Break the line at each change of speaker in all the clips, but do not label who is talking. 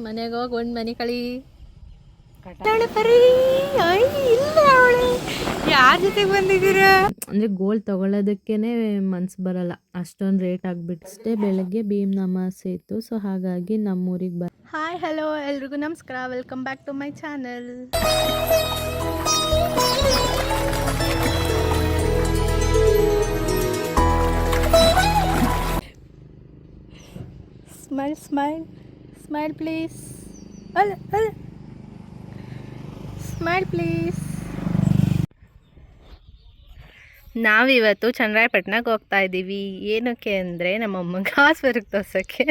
ಮನೆಗೆ ಹೋಗಿ ಒಂದು ಮನೆ ಕಳಿ ಯಾರ ಜೊತೆಗೆ ಬಂದಿದ್ದೀರಾ ಅಂದರೆ ಗೋಲ್ಡ್ ತೊಗೊಳೋದಕ್ಕೇ ಮನ್ಸು ಬರಲ್ಲ, ಅಷ್ಟೊಂದು ರೇಟ್ ಆಗಿಬಿಟ್ಟಷ್ಟೇ. ಬೆಳಗ್ಗೆ ಭೀಮ್ ನಮಾಸೆ ಇತ್ತು, ಸೊ ಹಾಗಾಗಿ ನಮ್ಮೂರಿಗೆ ಹಾಯ್ ಹಲೋ ಎಲ್ರಿಗೂ ನಮಸ್ಕಾರ, welcome back to my channel. Smile smile smile please, ಅಲ್ಲ ಅಲ್ಲ ಸ್ಮೈಲ್ ಪ್ಲೀಸ್. ನಾವಿವತ್ತು ಚನ್ನರಾಯಪಟ್ಟಣಕ್ಕೆ ಹೋಗ್ತಾ ಇದ್ದೀವಿ. ಏನಕ್ಕೆ ಅಂದರೆ ನಮ್ಮಮ್ಮಂಗೆ ಹಾಸ್ಪಿಟಲ್ಗೆ ತೋರ್ಸೋಕ್ಕೆ.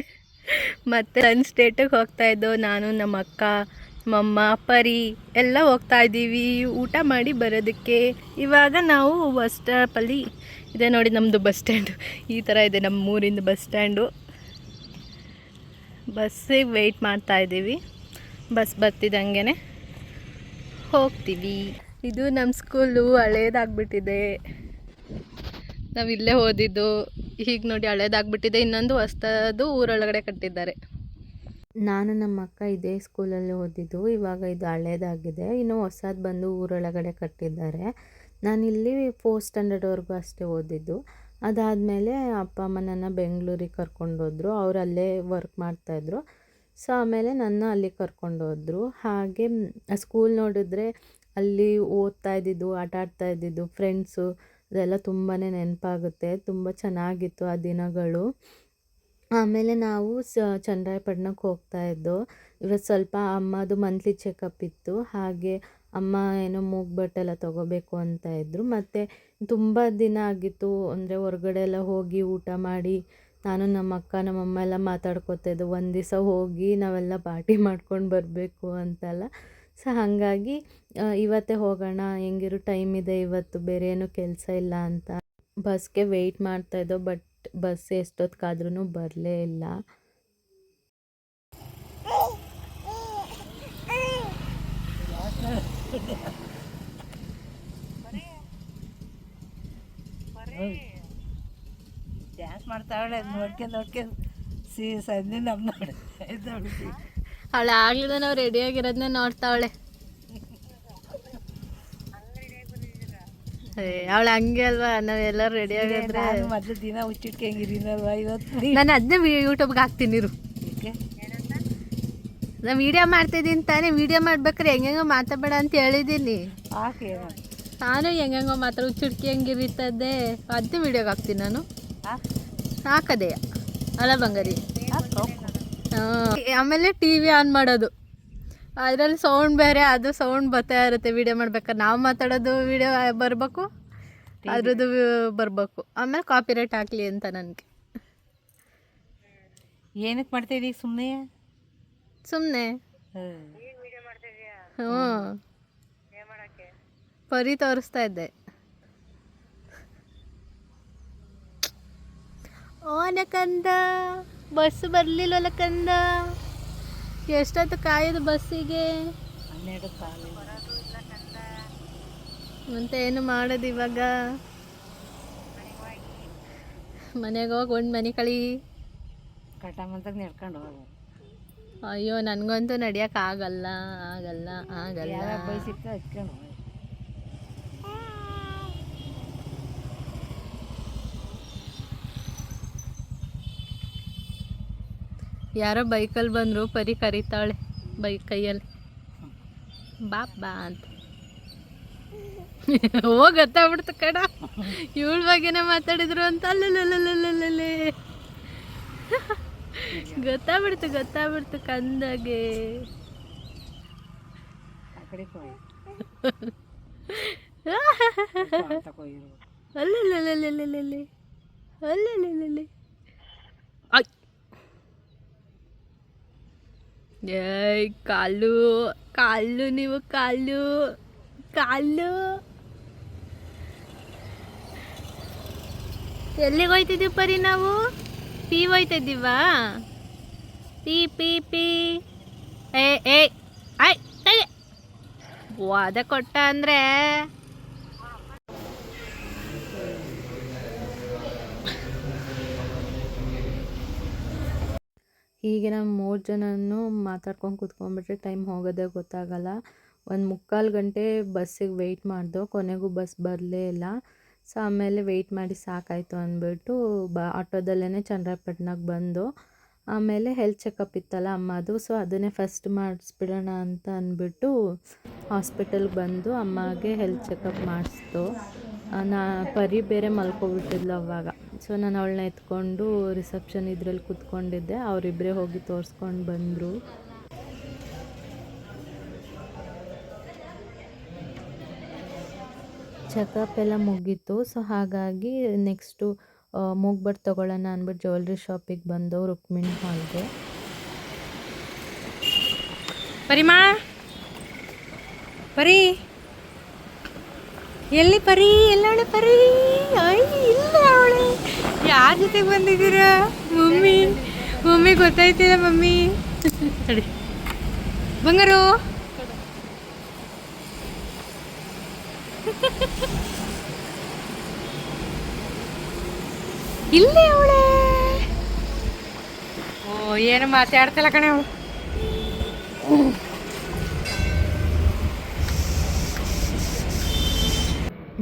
ಮತ್ತು ಲಂಚ್ ಡೇಟಿಗೆ ಹೋಗ್ತಾ ಇದ್ದೋ ನಾನು, ನಮ್ಮ ಅಕ್ಕ, ನಮ್ಮಮ್ಮ, ಪರಿ ಎಲ್ಲ ಹೋಗ್ತಾ ಇದ್ದೀವಿ ಊಟ ಮಾಡಿ ಬರೋದಕ್ಕೆ. ಇವಾಗ ನಾವು ಬಸ್ ಸ್ಟಾಪಲ್ಲಿ ಇದೆ ನೋಡಿ, ನಮ್ಮದು ಬಸ್ ಸ್ಟ್ಯಾಂಡು ಈ ಥರ ಇದೆ. ನಮ್ಮ ಊರಿಂದ ಬಸ್ ಸ್ಟ್ಯಾಂಡು. ಬಸ್ಸಿಗೆ ವೆಯ್ಟ್ ಮಾಡ್ತಾ ಇದ್ದೀವಿ. ಬಸ್ ಬರ್ತಿದ್ದಂಗೆ ಹೋಗ್ತೀವಿ. ಇದು ನಮ್ಮ ಸ್ಕೂಲು ಹಳೇದಾಗ್ಬಿಟ್ಟಿದೆ. ನಾವಿಲ್ಲೇ ಓದಿದ್ದು, ಈಗ ನೋಡಿ ಹಳೇದಾಗ್ಬಿಟ್ಟಿದೆ. ಇನ್ನೊಂದು ಹೊಸದು ಊರೊಳಗಡೆ ಕಟ್ಟಿದ್ದಾರೆ. ನಾನು ನಮ್ಮ ಅಕ್ಕ ಇದೇ ಸ್ಕೂಲಲ್ಲಿ ಓದಿದ್ದು. ಇವಾಗ ಇದು ಹಳೇದಾಗಿದೆ, ಇನ್ನು ಹೊಸದು ಬಂದು ಊರೊಳಗಡೆ ಕಟ್ಟಿದ್ದಾರೆ. ನಾನಿಲ್ಲಿ 4th ಸ್ಟ್ಯಾಂಡರ್ಡ್ವರೆಗೂ ಅಷ್ಟೇ ಓದಿದ್ದು. ಅದಾದಮೇಲೆ ಅಪ್ಪ ಅಮ್ಮ ನನ್ನ ಬೆಂಗಳೂರಿಗೆ ಕರ್ಕೊಂಡೋದ್ರು. ಅವ್ರು ಅಲ್ಲೇ ವರ್ಕ್ ಮಾಡ್ತಾಯಿದ್ರು. ಸೊ ಆಮೇಲೆ ನನ್ನ ಅಲ್ಲಿ ಕರ್ಕೊಂಡೋದ್ರು. ಹಾಗೆ ಸ್ಕೂಲ್ ನೋಡಿದ್ರೆ ಅಲ್ಲಿ ಓದ್ತಾ ಇದ್ದಿದ್ದು, ಆಟ ಆಡ್ತಾ ಇದ್ದಿದ್ದು ಫ್ರೆಂಡ್ಸು ಅದೆಲ್ಲ ತುಂಬಾ ನೆನಪಾಗುತ್ತೆ. ತುಂಬ ಚೆನ್ನಾಗಿತ್ತು ಆ ದಿನಗಳು. ಆಮೇಲೆ ನಾವು ಚನ್ನರಾಯಪಟ್ಟಣಕ್ಕೆ ಹೋಗ್ತಾಯಿದ್ದೋ. ಇವತ್ತು ಸ್ವಲ್ಪ ಅಮ್ಮದು ಮಂತ್ಲಿ ಚೆಕಪ್ ಇತ್ತು, ಹಾಗೆ ಅಮ್ಮ ಏನೋ ಮೂಗ್ಬಟ್ಟೆಲ್ಲ ತೊಗೋಬೇಕು ಅಂತ ಇದ್ದರು. ಮತ್ತು ತುಂಬ ದಿನ ಆಗಿತ್ತು, ಅಂದರೆ ಹೊರಗಡೆ ಎಲ್ಲ ಹೋಗಿ ಊಟ ಮಾಡಿ ನಾನು ನಮ್ಮ ಅಕ್ಕ ನಮ್ಮಮ್ಮ ಎಲ್ಲ ಮಾತಾಡ್ಕೊತಾಯಿದ್ದು, ಒಂದು ದಿವಸ ಹೋಗಿ ನಾವೆಲ್ಲ ಪಾರ್ಟಿ ಮಾಡ್ಕೊಂಡು ಬರಬೇಕು ಅಂತೆಲ್ಲ. ಸೊ ಹಾಗಾಗಿ ಇವತ್ತೇ ಹೋಗೋಣ, ಹೆಂಗಿರು ಟೈಮ್ ಇದೆ ಇವತ್ತು, ಬೇರೆ ಏನೂ ಕೆಲಸ ಇಲ್ಲ ಅಂತ ಬಸ್ಗೆ ವೆಯ್ಟ್ ಮಾಡ್ತಾಯಿದ್ದೋ. ಬಟ್ ಬಸ್ ಎಷ್ಟೊತ್ತಿಗಾದ್ರೂ ಬರಲೇ ಇಲ್ಲ.
ಡ್ಯಾನ್ಸ್ ಮಾಡ್ತಾವಳೆ, ನೋಡ್ಕೊಂಡು ಸಂಜೆ ನಮ್ಮ ನೋಡಿ
ಅವಳೆ ಆಗ್ಲಿಲ್ಲ, ನಾವು ರೆಡಿಯಾಗಿರೋದನ್ನೇ ನೋಡ್ತಾವಳೆ. ಅವಳು ಹಂಗೆ ಅಲ್ವಾ, ನಾವೆಲ್ಲರೂ ರೆಡಿ ಆಗಿದ್ರೆ
ಮೊದಲು ದಿನ ಹುಚ್ಚಿಟ್ಕೊಂಗಿದ್ದೀನಲ್ವ ಇವತ್ತು.
ನಾನು ಅದನ್ನೇ ಯೂಟ್ಯೂಬ್ಗೆ ಹಾಕ್ತೀನಿ ಇರು. ನಾನು ವೀಡಿಯೋ ಮಾಡ್ತಿದ್ದೀನಿ ತಾನೇ, ವೀಡಿಯೋ ಮಾಡ್ಬೇಕಾರೆ ಹೆಂಗೆಂಗೋ ಮಾತಾಡಬೇಡ ಅಂತ ಹೇಳಿದ್ದೀನಿ.
ಹಾಕಿ
ನಾನು ಹೆಂಗೆಂಗೋ ಮಾತ್ರ ಹುಚ್ಚಿಟ್ಕಿ ಹೆಂಗಿರ್ತದೆ, ಅದನ್ನೇ ವೀಡಿಯೋಗೆ ಹಾಕ್ತೀನಿ ನಾನು. ಹಾಕದೆ ಅಲ್ಲ ಬಂಗಾರಿ. ಆಮೇಲೆ ಟಿ ವಿ ಆನ್ ಮಾಡೋದು, ಅದರಲ್ಲಿ ಸೌಂಡ್ ಬೇರೆ, ಅದು ಸೌಂಡ್ ಬರ್ತಾ ಇರುತ್ತೆ. ವೀಡಿಯೋ ಮಾಡ್ಬೇಕಾದ್ರೆ ನಾವು ಮಾತಾಡೋದು ವೀಡಿಯೋ ಬರಬೇಕು, ಅದ್ರದ್ದು ಬರಬೇಕು. ಆಮೇಲೆ ಕಾಪಿರೈಟ್ ಹಾಕಲಿ ಅಂತ ನನಗೆ.
ಏನಕ್ಕೆ ಮಾಡ್ತಾಯಿದ್ದೀವಿ? ಸುಮ್ಮನೆ
ಸುಮ್ಮನೆ ಪರಿ ತೋರಿಸ್ತಾ ಇದ್ದೆ. ಓನ ಕಂದ, ಬಸ್ ಬರಲಿಲ್ಲಲ್ಲ ಕಂದ. ಎಷ್ಟೊತ್ತು ಕಾಯೋದು ಬಸ್ಸಿಗೆ?
12 ಕಾಲು.
ಮತ್ತೆ ಏನು ಮಾಡೋದು ಇವಾಗ? ಮನೆಗೆ ಹೋಗಿ ಒಂದು ಮನೆ ಕಳಿ
ಕಟಾಮಂತಾಗ ನಡ್ಕೊಂಡು ಹೋಗು.
ಅಯ್ಯೋ ನನಗಂತೂ ನಡಿಯೋಕೆ ಆಗಲ್ಲ ಆಗಲ್ಲ ಆಗಲ್ಲ.
ಬೈಸಿಕ್ಕ ಹಚ್ಕೊಂಡು ಹೋಗಿ.
ಯಾರೋ ಬೈಕಲ್ಲಿ ಬಂದರು, ಪರಿ ಕರೀತಾಳೆ ಬೈಕ್ ಕೈಯಲ್ಲಿ, ಬಾಪ್ ಬಾ ಅಂತ. ಹೋಗಿ ಗೊತ್ತಾಗ್ಬಿಡ್ತು ಕಡ, ಇವಳ ಬಗ್ಗೆನೇ ಮಾತಾಡಿದ್ರು ಅಂತ. ಅಲ್ಲೇ ಗೊತ್ತಾಗ್ಬಿಡ್ತು ಕಂದಾಗೆ. ಅಲ್ಲೇ ಏಯ್ ಕಾಲು ಕಾಲು, ನೀವು ಕಾಲು ಕಾಲು. ಎಲ್ಲಿಗೆ ಹೋಯ್ತಿದ್ದೀವಿ ಪರಿ? ನಾವು ಪಿ ಹೋಯ್ತಿದ್ದೀವಾ? ಪಿ ಪಿ ಪಿ ಏ ಏ ಆಯ್ ವಾದ ಕೊಟ್ಟ ಅಂದರೆ ಹೀಗೆ ನಾವು 3 ಜನನೂ ಮಾತಾಡ್ಕೊಂಡು ಕೂತ್ಕೊಂಡ್ಬಿಟ್ರೆ ಟೈಮ್ ಹೋಗೋದೇ ಗೊತ್ತಾಗಲ್ಲ. 1 ಮುಕ್ಕಾಲು ಗಂಟೆ ಬಸ್ಸಿಗೆ ವೆಯ್ಟ್ ಮಾಡ್ದೋ, ಕೊನೆಗೂ ಬಸ್ ಬರಲೇ ಇಲ್ಲ. ಸೊ ಆಮೇಲೆ ವೆಯ್ಟ್ ಮಾಡಿ ಸಾಕಾಯಿತು ಅಂದ್ಬಿಟ್ಟು ಆಟೋದಲ್ಲೇ ಚನ್ನರಾಯಪಟ್ಟಣಕ್ಕೆ ಬಂದು, ಆಮೇಲೆ ಹೆಲ್ತ್ ಚೆಕಪ್ ಇತ್ತಲ್ಲ ಅಮ್ಮದು, ಸೊ ಅದನ್ನೇ ಫಸ್ಟ್ ಮಾಡಿಸ್ಬಿಡೋಣ ಅಂತ ಅಂದ್ಬಿಟ್ಟು ಹಾಸ್ಪಿಟಲ್ಗೆ ಬಂದು ಅಮ್ಮಗೆ ಹೆಲ್ತ್ ಚೆಕಪ್ ಮಾಡಿಸ್ದು. ಪರಿ ಬೇರೆ ಮಲ್ಕೊಬಿಟ್ಟಿದ್ಲು ಅವಾಗ. ಸೊ ನಾನು ಅವಳನ್ನ ಎತ್ಕೊಂಡು ರಿಸೆಪ್ಷನ್ ಇದ್ರಲ್ಲಿ ಕೂತ್ಕೊಂಡಿದ್ದೆ. ಅವರಿಬ್ಬರೇ ಹೋಗಿ ತೋರಿಸ್ಕೊಂಡು ಬಂದರು. ಚೆಕಪ್ ಎಲ್ಲ ಮುಗೀತು. ಸೊ ಹಾಗಾಗಿ ನೆಕ್ಸ್ಟು ಮೂಗ್ಬಟ್ಟು ತೊಗೊಳ್ಳೋಣ ಅಂದ್ಬಿಟ್ಟು ಜ್ಯುವೆಲ್ರಿ ಶಾಪಿಗೆ ಬಂದು ರುಕ್ಮಿಣಿ ಹಾಲ್ಗೆ.
ಪರಿಮಾ, ಪರಿ ಎಲ್ಲಿ ಪರಿ? ಎಲ್ಲವಳೆ ಪರಿ? ಇಲ್ಲ ಅವಳೆ. ಯಾರ ಜೊತೆಗೆ ಬಂದಿದ್ದೀರಾ? ಮಮ್ಮಿ ಗೊತ್ತಾಯ್ತಿಲ್ಲ ಮಮ್ಮಿ. ಬಂಗಾರು ಇಲ್ಲೇ ಅವಳೆ. ಓ, ಏನು ಮಾತಾಡ್ತಲ್ಲ ಕಣೆ ಅವಳು.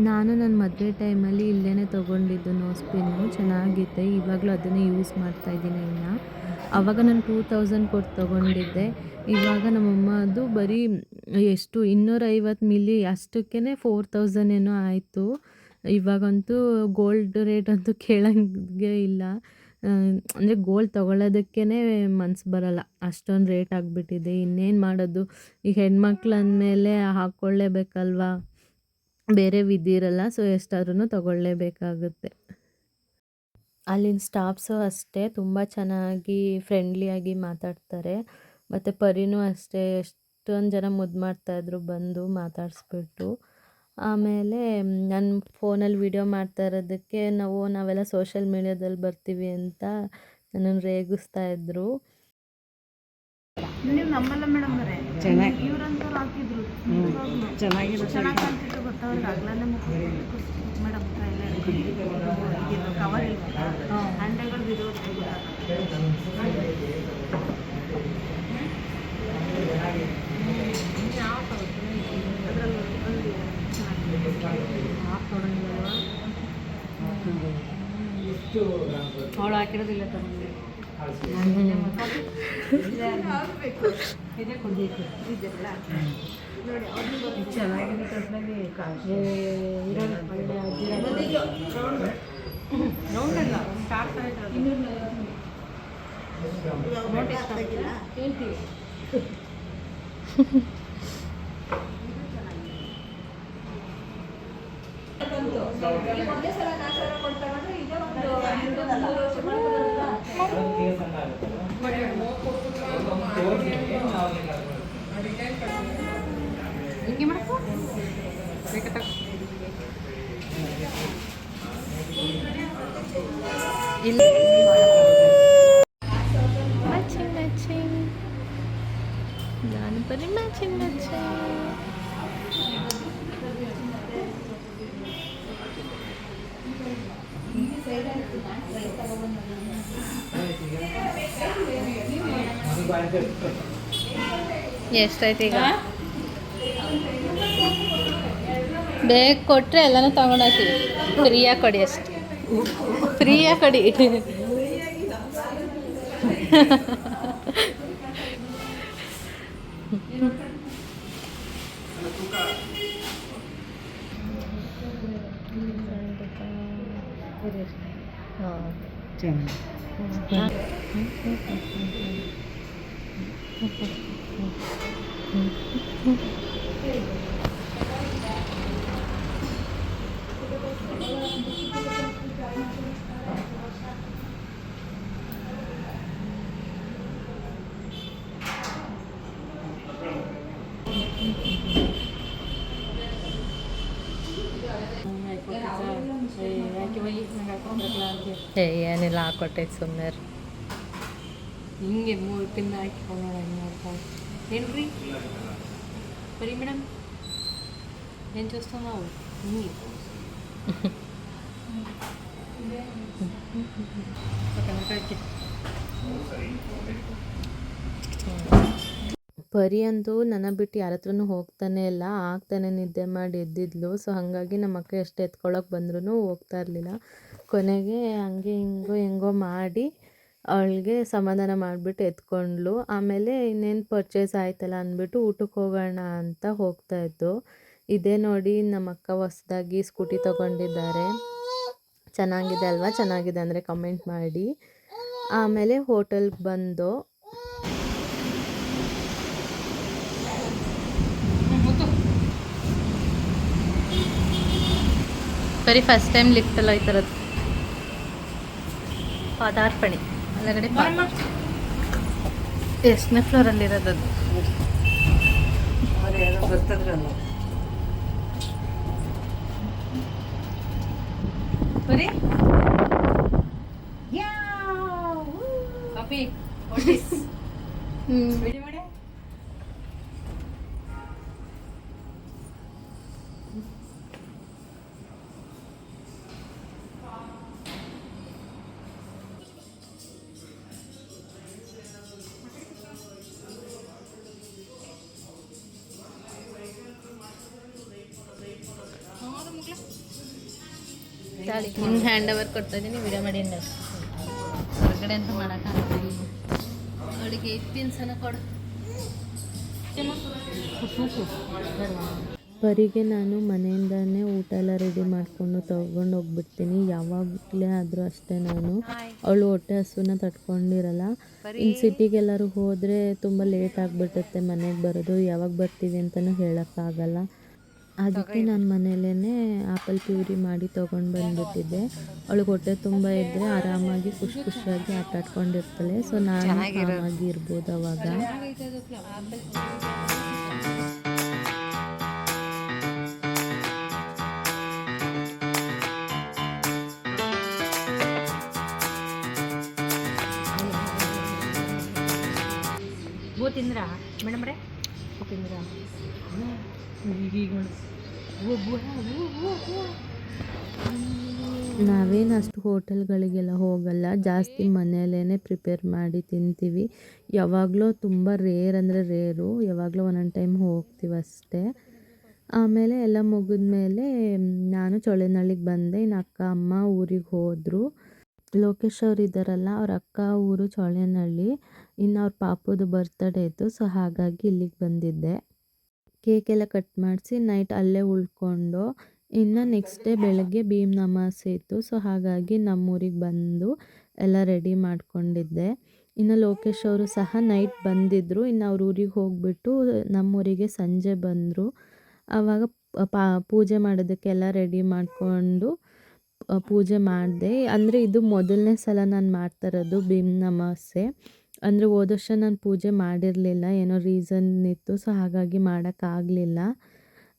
ನಾನು ನನ್ನ ಮದುವೆ ಟೈಮಲ್ಲಿ ಇಲ್ಲೇ ತೊಗೊಂಡಿದ್ದು ನೋಸ್ ಪಿನ್ನು, ಚೆನ್ನಾಗಿತ್ತು. ಇವಾಗಲೂ ಅದನ್ನೇ ಯೂಸ್ ಮಾಡ್ತಾಯಿದ್ದೀನಿ ಇನ್ನು. ಆವಾಗ ನಾನು 2000 ಕೊಟ್ಟು ತೊಗೊಂಡಿದ್ದೆ. ಇವಾಗ ನಮ್ಮಮ್ಮ ಅದು ಬರೀ ಎಷ್ಟು 250 ಮಿಲಿ ಅಷ್ಟಕ್ಕೇ 4000 ಏನೋ ಆಯಿತು. ಇವಾಗಂತೂ ಗೋಲ್ಡ್ ರೇಟ್ ಅಂತೂ ಕೇಳೋಂಗೆ ಇಲ್ಲ. ಅಂದರೆ ಗೋಲ್ಡ್ ತೊಗೊಳ್ಳೋದಕ್ಕೇ ಮನಸ್ಸು ಬರೋಲ್ಲ, ಅಷ್ಟೊಂದು ರೇಟ್ ಆಗಿಬಿಟ್ಟಿದೆ. ಇನ್ನೇನು ಮಾಡೋದು, ಈಗ ಹೆಣ್ಮಕ್ಳು ಅಂದಮೇಲೆ ಹಾಕ್ಕೊಳ್ಳೇಬೇಕಲ್ವಾ, ಬೇರೆ ವಿಧಿ ಇರಲ್ಲ. ಸೊ ಎಷ್ಟಾದ್ರೂ ತೊಗೊಳ್ಳೇಬೇಕಾಗುತ್ತೆ. ಅಲ್ಲಿನ ಸ್ಟಾಫ್ಸು ಅಷ್ಟೇ ತುಂಬ ಚೆನ್ನಾಗಿ ಫ್ರೆಂಡ್ಲಿಯಾಗಿ ಮಾತಾಡ್ತಾರೆ. ಮತ್ತು ಪರಿನೂ ಅಷ್ಟೇ, ಎಷ್ಟೊಂದು ಜನ ಮುದ್ದು ಮಾಡ್ತಾಯಿದ್ರು ಬಂದು ಮಾತಾಡಿಸ್ಬಿಟ್ಟು. ಆಮೇಲೆ ನನ್ನ ಫೋನಲ್ಲಿ ವೀಡಿಯೋ ಮಾಡ್ತಾ ಇರೋದಕ್ಕೆ ನಾವೆಲ್ಲ ಸೋಷಿಯಲ್ ಮೀಡ್ಯಾದಲ್ಲಿ ಬರ್ತೀವಿ ಅಂತ ನನ್ನನ್ನು ರೇಗಿಸ್ತಾಯಿದ್ರು.
ನೀವು ನಮ್ಮಲ್ಲ ಮೇಡಮ್ ಅವರೇ, ಚೆನ್ನಾಗಿ ಇವ್ರಂತವ್ರು ಹಾಕಿದ್ರು, ಚೆನ್ನಾಗಿರುತ್ತೆ, ಚೆನ್ನಾಗಿ ಕಾಣ್ತಿತ್ತು ಗೊತ್ತವ್ರಿಗೆ. ಆಗ್ಲೇ ಮೇಡಮ್ ಎಲ್ಲ ಕವರ್ ಇಲ್ಲ, ಹಂಡೆಗಳು ಬಿದ್ದೋಗ್ತದೆ. ಅವಳು ಹಾಕಿರೋದಿಲ್ಲ ತಗೊಂಡು ಇದೇ ಕುಡಿಯಕ್ಕೆ ಇದೆಲ್ಲ ನೋಡಿ. ಚೆನ್ನಾಗಿದೆ ಕಟ್ಲಾಗಿ ಕಾಶಿ ಇರೋದು ಒಳ್ಳೆ ನೋಡಲ್ಲ ಸ್ಟಾರ್ಟ್ ಆಯ್ತು. ಹೇಳ್ತೀವಿ ಹಿಂಗೆ ಮಾಡಬೇಕು. ಇಲ್ಲಿ
ಮ್ಯಾಚಿಂಗ್ ಮ್ಯಾಚಿಂಗ್, ನಾನು ಬರೀ ಮ್ಯಾಚಿಂಗ್ ಮ್ಯಾಚಿಂಗ್. ಎಷ್ಟಾಯ್ತು ಈಗ? ಬೇಗ ಕೊಟ್ಟರೆ ಎಲ್ಲನೂ ತೊಗೊಂಡೋಗ್ತೀವಿ. ಫ್ರೀಯಾಗಿ ಕೊಡಿ, ಅಷ್ಟೆ ಫ್ರೀಯಾಗಿ ಕೊಡಿ. ಏನಿಲ್ಲ, ಹಾಕೊಟ್ಟೈತೆ ಸುಮ್ಮನೆ.
ಹಿಂಗೆ 3 ಪಿನ್ ಹಾಕಿಕೊಂಡು ನೋಡ್ಕೊಂಡು ಏನ್ರಿ ಬರೀ ಮೇಡಮ್ ఏం చూస్తున్నావు
ಪರಿ ಅಂತೂ ನನ್ನ ಬಿಟ್ಟು ಯಾರ ಹತ್ರನೂ ಹೋಗ್ತಾನೆ ಇಲ್ಲ, ಆಗ್ತಾನೆ ನಿದ್ದೆ ಮಾಡಿ ಎದ್ದಿದ್ಲು. ಸೊ ಹಾಗಾಗಿ ನಮ್ಮ ಅಕ್ಕ ಎಷ್ಟು ಎತ್ಕೊಳ್ಳೋಕೆ ಬಂದ್ರೂ ಹೋಗ್ತಾ ಇರಲಿಲ್ಲ. ಕೊನೆಗೆ ಹಂಗೆ ಹೆಂಗೋ ಮಾಡಿ ಅವಳಿಗೆ ಸಮಾಧಾನ ಮಾಡಿಬಿಟ್ಟು ಎತ್ಕೊಂಡ್ಲು. ಆಮೇಲೆ ಇನ್ನೇನು ಪರ್ಚೇಸ್ ಆಯ್ತಲ್ಲ ಅಂದ್ಬಿಟ್ಟು ಊಟಕ್ಕೆ ಹೋಗೋಣ ಅಂತ ಹೋಗ್ತಾಯಿದ್ದು. ಇದೇ ನೋಡಿ ನಮ್ಮ ಅಕ್ಕ ಹೊಸ್ದಾಗಿ ಸ್ಕೂಟಿ ತೊಗೊಂಡಿದ್ದಾರೆ. ಚೆನ್ನಾಗಿದೆ ಅಲ್ವಾ? ಚೆನ್ನಾಗಿದೆ ಅಂದರೆ ಕಮೆಂಟ್ ಮಾಡಿ. ಆಮೇಲೆ ಹೋಟೆಲ್ಗೆ ಬಂದು ಬರೀ ಫಸ್ಟ್ ಟೈಮ್ ಲಿಫ್ಟಲ್ಲಿ ಹೋಯ್ತಿರೋದು. ಪದಾರ್ಪಣೆ ಒಳಗಡೆ ಎಷ್ಟನೇ ಫ್ಲೋರಲ್ಲಿರೋದು ಅದು? ಬರೀ ನಿಮ್ಗೆ ಹ್ಯಾಂಡ್ ಓವರ್ ಕೊಡ್ತಾ ಇದ್ದೀನಿ, ವಿಡಿಯೋ ಮಾಡಿ. ಹೊರಗಡೆ ಅಂತ ಮಾಡೋಕ್ಕಾಗಲ್ಲ. ಅವಳಿಗೆ 8 ತಿನ್ಸನ ಕೊಡು. ಪರಿಗೆ ನಾನು ಮನೆಯಿಂದನೇ ಊಟ ಎಲ್ಲ ರೆಡಿ ಮಾಡಿಕೊಂಡು ತೊಗೊಂಡು ಹೋಗ್ಬಿಡ್ತೀನಿ. ಯಾವಾಗಲೇ ಆದರೂ ಅಷ್ಟೇ, ನಾನು ಅವಳು ಹೊಟ್ಟೆ ಹಸುನ ತಟ್ಕೊಂಡಿರಲ್ಲ. ಇನ್ನು ಸಿಟಿಗೆಲ್ಲರೂ ಹೋದರೆ ತುಂಬ ಲೇಟ್ ಆಗಿಬಿಡುತ್ತೆ ಮನೆಗೆ ಬರೋದು. ಯಾವಾಗ ಬರ್ತೀವಿ ಅಂತಲೂ ಹೇಳೋಕ್ಕಾಗಲ್ಲ. ಅದಕ್ಕೆ ನಾನು ಮನೇಲೇ ಆ್ಯಪಲ್ ಪ್ಯೂರಿ ಮಾಡಿ ತೊಗೊಂಡು ಬಂದುಬಿಟ್ಟಿದ್ದೆ. ಅವಳಿಗೆ ಹೊಟ್ಟೆ ತುಂಬ ಇದ್ದರೆ ಆರಾಮಾಗಿ ಖುಷಿಯಾಗಿ ಆಟ ಆಡ್ಕೊಂಡಿರ್ತಾಳೆ. ಸೊ ನಾನು ಆರಾಮಾಗಿ ಇರ್ಬೋದು ಅವಾಗ.
ತಿಂದ್ರಾ ಮೇಡಮ್ರೆ? ತಿಂದ್ರಾ?
ನಾವೇನು ಅಷ್ಟು ಹೋಟೆಲ್ಗಳಿಗೆಲ್ಲ ಹೋಗಲ್ಲ, ಜಾಸ್ತಿ ಮನೆಯಲ್ಲೇ ಪ್ರಿಪೇರ್ ಮಾಡಿ ತಿಂತೀವಿ. ಯಾವಾಗಲೂ ತುಂಬ ರೇರ್ ಅಂದರೆ ರೇರು, ಯಾವಾಗಲೂ ಒಂದೊಂದು ಟೈಮ್ ಹೋಗ್ತೀವಿ ಅಷ್ಟೇ. ಆಮೇಲೆ ಎಲ್ಲ ಮುಗಿದ್ಮೇಲೆ ನಾನು ಚೊಳೆನಳ್ಳಿಗೆ ಬಂದೆ. ಇನ್ನು ಅಕ್ಕ ಅಮ್ಮ ಊರಿಗೆ ಹೋದರು. ಲೋಕೇಶ್ ಅವ್ರು ಇದ್ದಾರಲ್ಲ, ಅವ್ರ ಅಕ್ಕ ಊರು ಚೊಳೆನಳ್ಳಿ. ಇನ್ನು ಅವ್ರ ಪಾಪುದು ಬರ್ತ್ಡೇ ಇತ್ತು. ಸೊ ಹಾಗಾಗಿ ಇಲ್ಲಿಗೆ ಬಂದಿದ್ದೆ. ಕೇಕೆಲ್ಲ ಕಟ್ ಮಾಡಿಸಿ ನೈಟ್ ಅಲ್ಲೇ ಉಳ್ಕೊಂಡು ಇನ್ನು ನೆಕ್ಸ್ಟ್ ಡೇ ಬೆಳಗ್ಗೆ ಭೀಮ್ ಅಮಾವಾಸ್ಯೆ ಇತ್ತು. ಸೊ ಹಾಗಾಗಿ ನಮ್ಮೂರಿಗೆ ಬಂದು ಎಲ್ಲ ರೆಡಿ ಮಾಡ್ಕೊಂಡಿದ್ದೆ. ಇನ್ನು ಲೋಕೇಶ್ ಅವರು ಸಹ ನೈಟ್ ಬಂದಿದ್ದರು. ಇನ್ನು ಅವ್ರ ಊರಿಗೆ ಹೋಗಿಬಿಟ್ಟು ನಮ್ಮೂರಿಗೆ ಸಂಜೆ ಬಂದರು. ಆವಾಗ ಪೂಜೆ ಮಾಡೋದಕ್ಕೆಲ್ಲ ರೆಡಿ ಮಾಡಿಕೊಂಡು ಪೂಜೆ ಮಾಡಿದೆ. ಅಂದರೆ ಇದು ಮೊದಲನೇ ಸಲ ನಾನು ಮಾಡ್ತಾ ಇರೋದು ಭೀಮ್ ಅಮಾವಾಸ್ಯೆ. ಅಂದರೆ ಹೋದ ವರ್ಷ ನಾನು ಪೂಜೆ ಮಾಡಿರಲಿಲ್ಲ, ಏನೋ ರೀಸನ್ ಇತ್ತು. ಸೊ ಹಾಗಾಗಿ ಮಾಡೋಕ್ಕಾಗಲಿಲ್ಲ.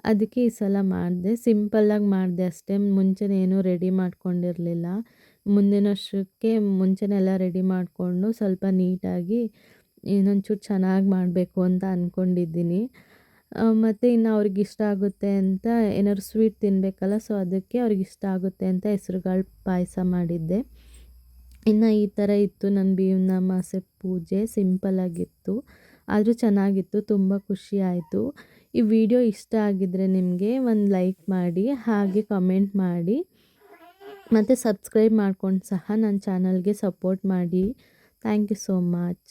ಅದಕ್ಕೆ ಈ ಸಲ ಮಾಡಿದೆ. ಸಿಂಪಲ್ಲಾಗಿ ಮಾಡಿದೆ ಅಷ್ಟೇ. ಮುಂಚೆನೇ ಏನೂ ರೆಡಿ ಮಾಡ್ಕೊಂಡಿರಲಿಲ್ಲ. ಮುಂದಿನ ವರ್ಷಕ್ಕೆ ಮುಂಚೆನೇ ಎಲ್ಲ ರೆಡಿ ಮಾಡಿಕೊಂಡು ಸ್ವಲ್ಪ ನೀಟಾಗಿ ಇನ್ನೊಂಚೂರು ಚೆನ್ನಾಗಿ ಮಾಡಬೇಕು ಅಂತ ಅಂದ್ಕೊಂಡಿದ್ದೀನಿ. ಮತ್ತು ಇನ್ನು ಅವ್ರಿಗೆ ಇಷ್ಟ ಆಗುತ್ತೆ ಅಂತ ಏನಾದ್ರು ಸ್ವೀಟ್ ತಿನ್ನಬೇಕಲ್ಲ. ಸೊ ಅದಕ್ಕೆ ಅವ್ರಿಗೆ ಇಷ್ಟ ಆಗುತ್ತೆ ಅಂತ ಹೆಸ್ರುಕಾಳು ಪಾಯಸ ಮಾಡಿದ್ದೆ. ಇನ್ನು ಈ ಥರ ಇತ್ತು ನನ್ನ ಭೀಮ್ ಅಮಾವಾಸ್ಯೆ ಪೂಜೆ. ಸಿಂಪಲ್ಲಾಗಿತ್ತು, ಆದರೂ ಚೆನ್ನಾಗಿತ್ತು. ತುಂಬ ಖುಷಿ ಆಯಿತು. ಈ ವಿಡಿಯೋ ಇಷ್ಟ ಆಗಿದ್ದರೆ ನಿಮಗೆ ಒಂದು ಲೈಕ್ ಮಾಡಿ, ಹಾಗೆ ಕಮೆಂಟ್ ಮಾಡಿ, ಮತ್ತು ಸಬ್ಸ್ಕ್ರೈಬ್ ಮಾಡ್ಕೊಂಡು ಸಹ ನನ್ನ ಚಾನಲ್ಗೆ ಸಪೋರ್ಟ್ ಮಾಡಿ. Thank you so much.